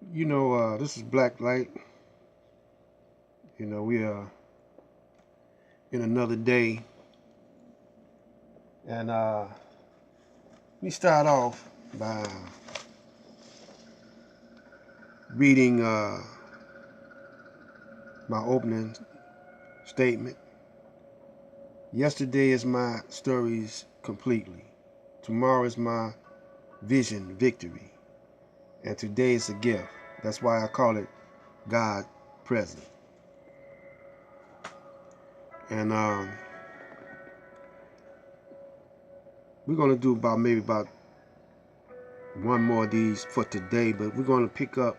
This is Black Light. We are in another day, and we start off by reading my opening statement. Yesterday is my stories completely. Tomorrow is my vision, victory, and today is a gift. That's why I call it God present. And we're gonna do maybe about one more of these for today, but we're gonna pick up.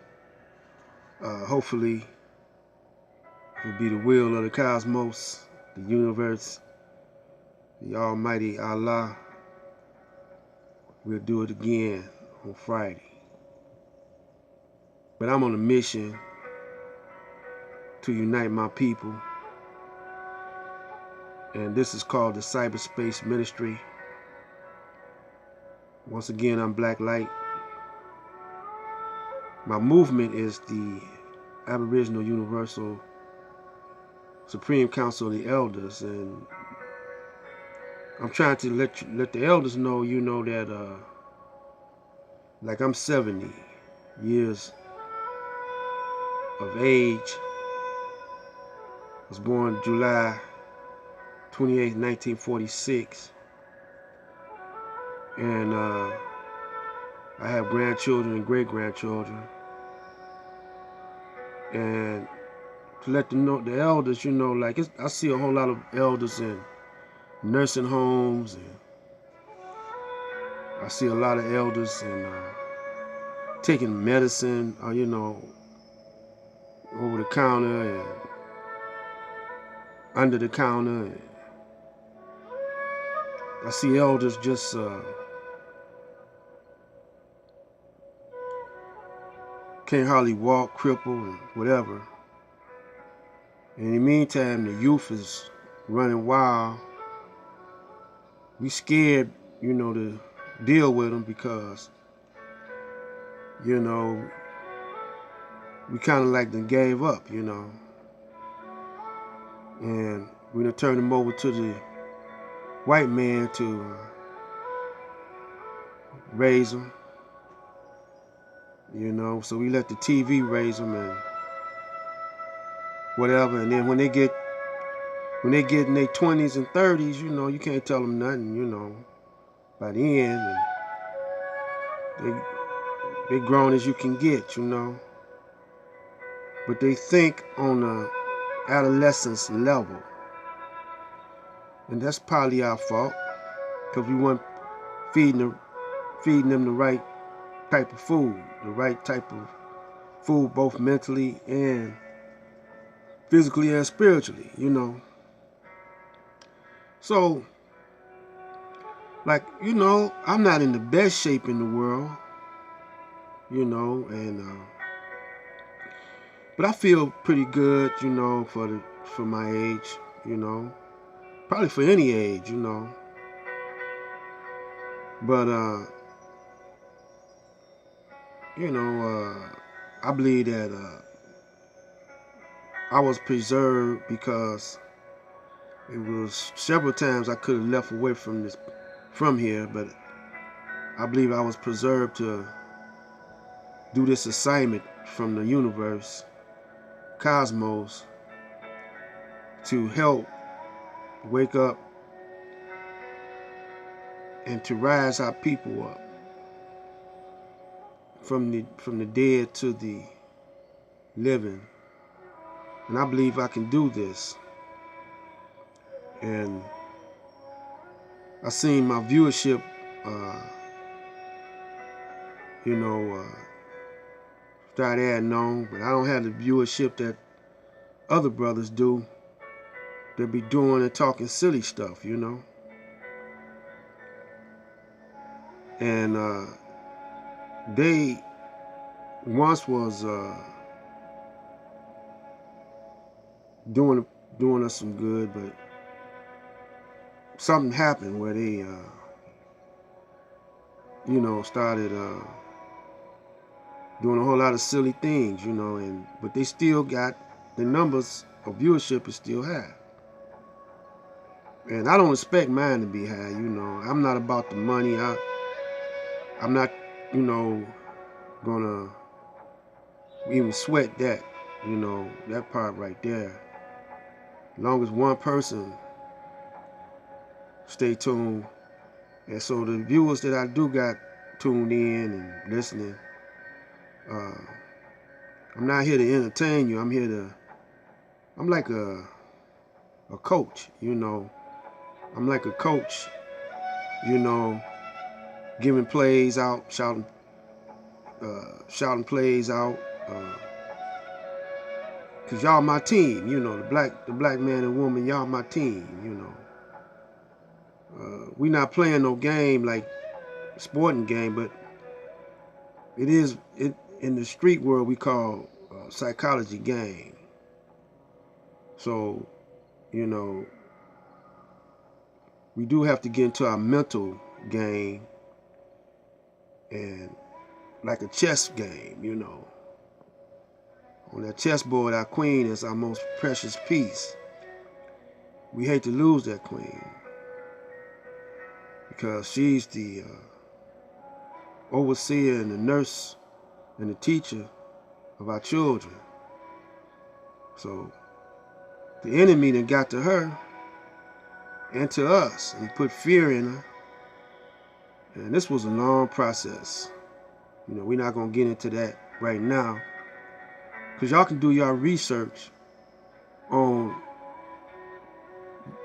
Hopefully, it will be the will of the cosmos, the universe, the Almighty Allah. We'll do it again on Friday. But I'm on a mission to unite my people, and this is called the Cyberspace Ministry. Once again, I'm Black Light. My movement is the Aboriginal Universal Supreme Council of the Elders, and I'm trying to let the elders know, that like I'm 70 years of age. I was born July 28, 1946, and I have grandchildren and great-grandchildren. And to let them know, the elders, I see a whole lot of elders in nursing homes, and I see a lot of elders in taking medicine, over the counter and under the counter. And I see elders just can't hardly walk, crippled, and whatever. And in the meantime, the youth is running wild. We scared, to deal with them because, we kind of like them gave up, and we're gonna turn them over to the white man to raise them, so we let the TV raise them and whatever. And then when they get in their 20s and 30s, you can't tell them nothing, by the end, and they grown as you can get, but they think on a adolescence level, and that's probably our fault because we weren't feeding them the right type of food, both mentally and physically and spiritually, So, I'm not in the best shape in the world, and but I feel pretty good, for my age, probably for any age, but I believe that I was preserved because it was several times I could have left away from here, but I believe I was preserved to do this assignment from the universe, cosmos, to help wake up and to rise our people up from the dead to the living. And I believe I can do this. And I seen my viewership, start adding on, but I don't have the viewership that other brothers do. They be doing and talking silly stuff, And they once was doing us some good, but something happened where they, started doing a whole lot of silly things, but they still got the numbers of viewership is still high. And I don't expect mine to be high, I'm not about the money. I'm not, gonna even sweat that, that part right there. As long as one person stay tuned. And so the viewers that I do got tuned in and listening, I'm not here to entertain you. I'm like a coach, I'm like a coach, giving plays out, shouting plays out, cause y'all my team, the black man and woman, y'all my team, we not playing no game like sporting game, but it in the street world we call psychology game. So, we do have to get into our mental game, and like a chess game, on that chessboard, our queen is our most precious piece. We hate to lose that queen because she's the overseer and the nurse and the teacher of our children. So the enemy that got to her and to us and put fear in her. And this was a long process. We're not going to get into that right now, because y'all can do your research on,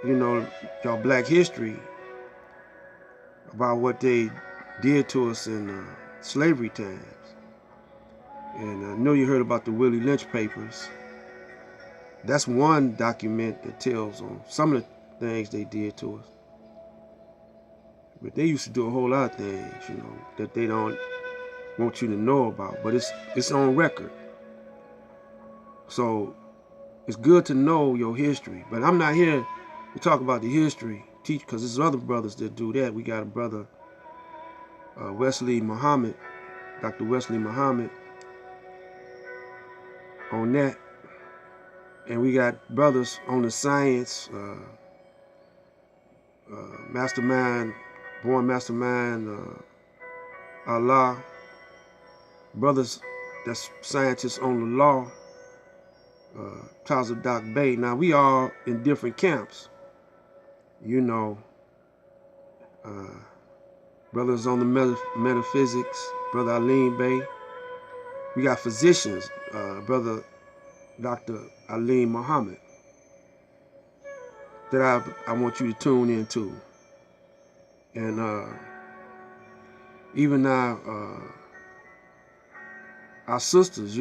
y'all black history about what they did to us in slavery times. And I know you heard about the Willie Lynch papers. That's one document that tells on some of the things they did to us. But they used to do a whole lot of things, that they don't want you to know about. But it's on record. So it's good to know your history. But I'm not here to talk about the history, teach, because there's other brothers that do that. We got a brother, Wesley Muhammad, Dr. Wesley Muhammad, on that. And we got brothers on the science, mastermind, born mastermind, Allah. Brothers that's scientists on the law, Taza Doc Bay. Now we all in different camps, brothers on the metaphysics, Brother Alim Bay. We got physicians, Brother Dr. Alim Muhammad, that I want you to tune into. And even now, our sisters,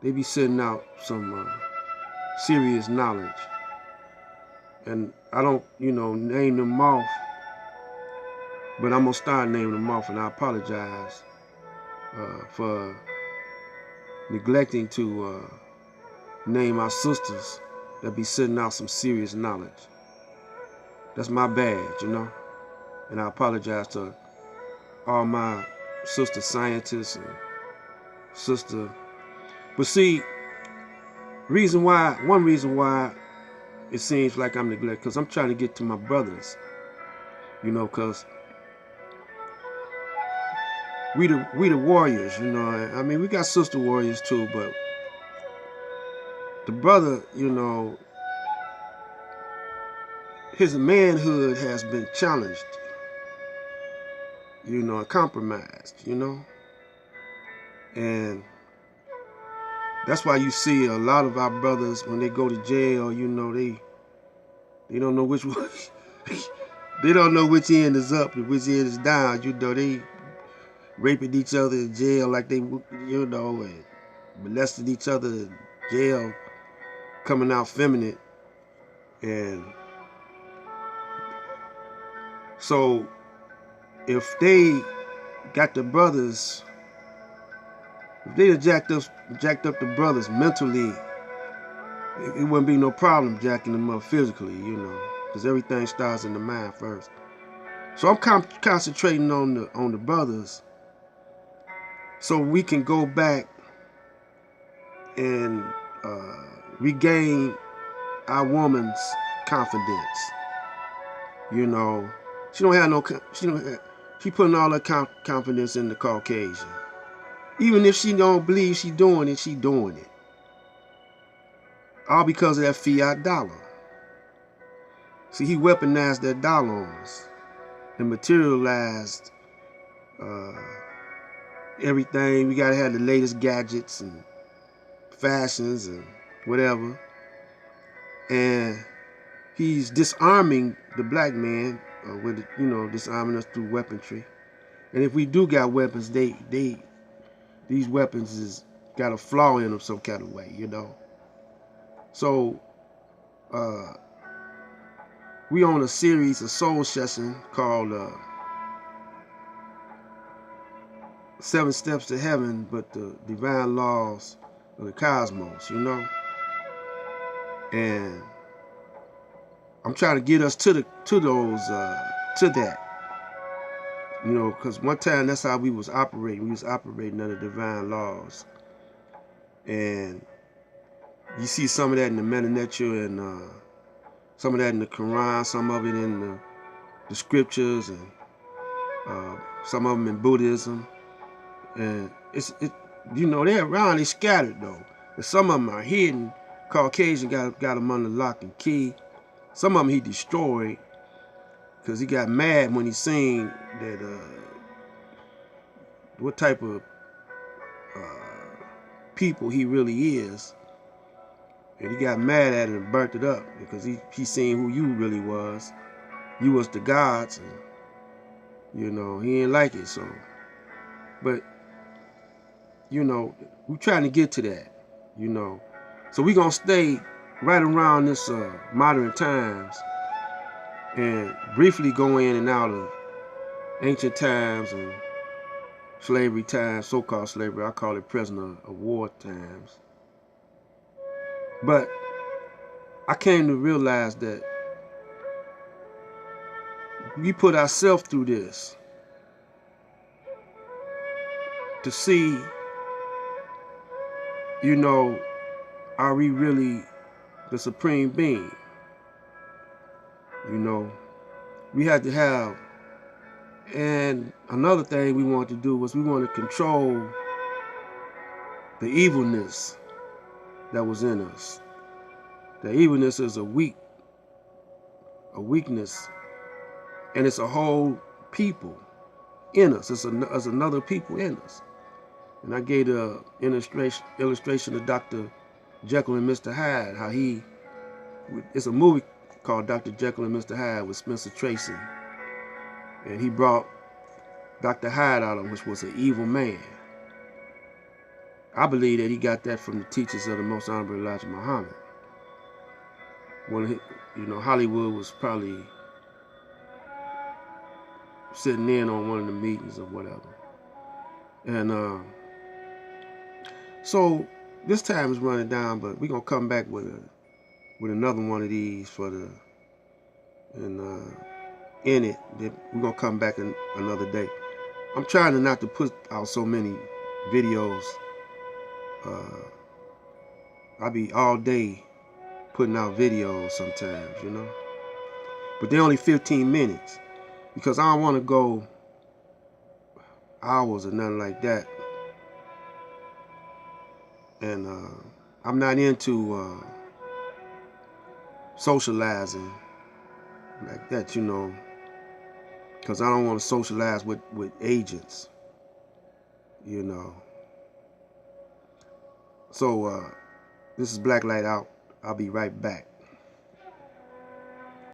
they be sending out some serious knowledge. And I don't, name them off, but I'm going to start naming them off, and I apologize for neglecting to name our sisters that be sending out some serious knowledge. That's my badge, and I apologize to all my sister scientists and sister. But see, one reason why it seems like I'm neglected, because I'm trying to get to my brothers, because we the warriors, I mean, we got sister warriors too, but the brother, his manhood has been challenged, compromised, and that's why you see a lot of our brothers when they go to jail, they don't know which one, they don't know which end is up and which end is down, they raping each other in jail like they, and molesting each other in jail, coming out feminine. And so if they got the brothers, if they jacked up the brothers mentally, it wouldn't be no problem jacking them up physically, because everything starts in the mind first. So I'm concentrating on the brothers so we can go back and regain our woman's confidence. You know, she don't have no, she putting all her confidence in the Caucasian. Even if she don't believe she doing it, she doing it. All because of that fiat dollar. See, he weaponized that dollar on us and materialized everything. We gotta have the latest gadgets and fashions and whatever. And he's disarming the black man with, you know, disarming us through weaponry. And if we do got weapons, these weapons is got a flaw in them some kind of way, you know. So we on a series of soul session called 7 Steps to Heaven, but the divine laws of the cosmos, you know. And I'm trying to get us to that, you know, because one time that's how we was operating. We was operating under divine laws, and you see some of that in the Meta Nature and some of that in the Quran, some of it in the scriptures, and some of them in Buddhism. And you know, they're around, they scattered though. And some of them are hidden. Caucasian got them under lock and key. Some of them he destroyed because he got mad when he seen that what type of people he really is. And he got mad at it and burnt it up because he seen who you really was. You was the gods, and you know, he ain't like it. So, but you know, we trying to get to that, you know. So we gonna stay right around this modern times and briefly go in and out of ancient times and slavery times, so-called slavery. I call it prisoner of war times. But I came to realize that we put ourselves through this to see, you know, are we really the supreme being? You know, we had to have, and another thing we wanted to do was we wanted to control the evilness that was in us. The evilness is a weakness, and it's a whole people in us. It's another people in us. And I gave the illustration of Dr. Jekyll and Mr. Hyde, how it's a movie called Dr. Jekyll and Mr. Hyde with Spencer Tracy. And he brought Dr. Hyde out of him, which was an evil man. I believe that he got that from the teachings of the Most Honorable Elijah Muhammad. When you know, Hollywood was probably sitting in on one of the meetings or whatever. And so this time is running down, but we're gonna come back with another one of these for the in it. We're gonna come back another day. I'm trying not to put out so many videos. I be all day putting out videos sometimes, you know. But they're only 15 minutes because I don't want to go hours or nothing like that. And I'm not into socializing like that, you know, because I don't want to socialize with agents, you know. So this is Black Light Out. I'll be right back.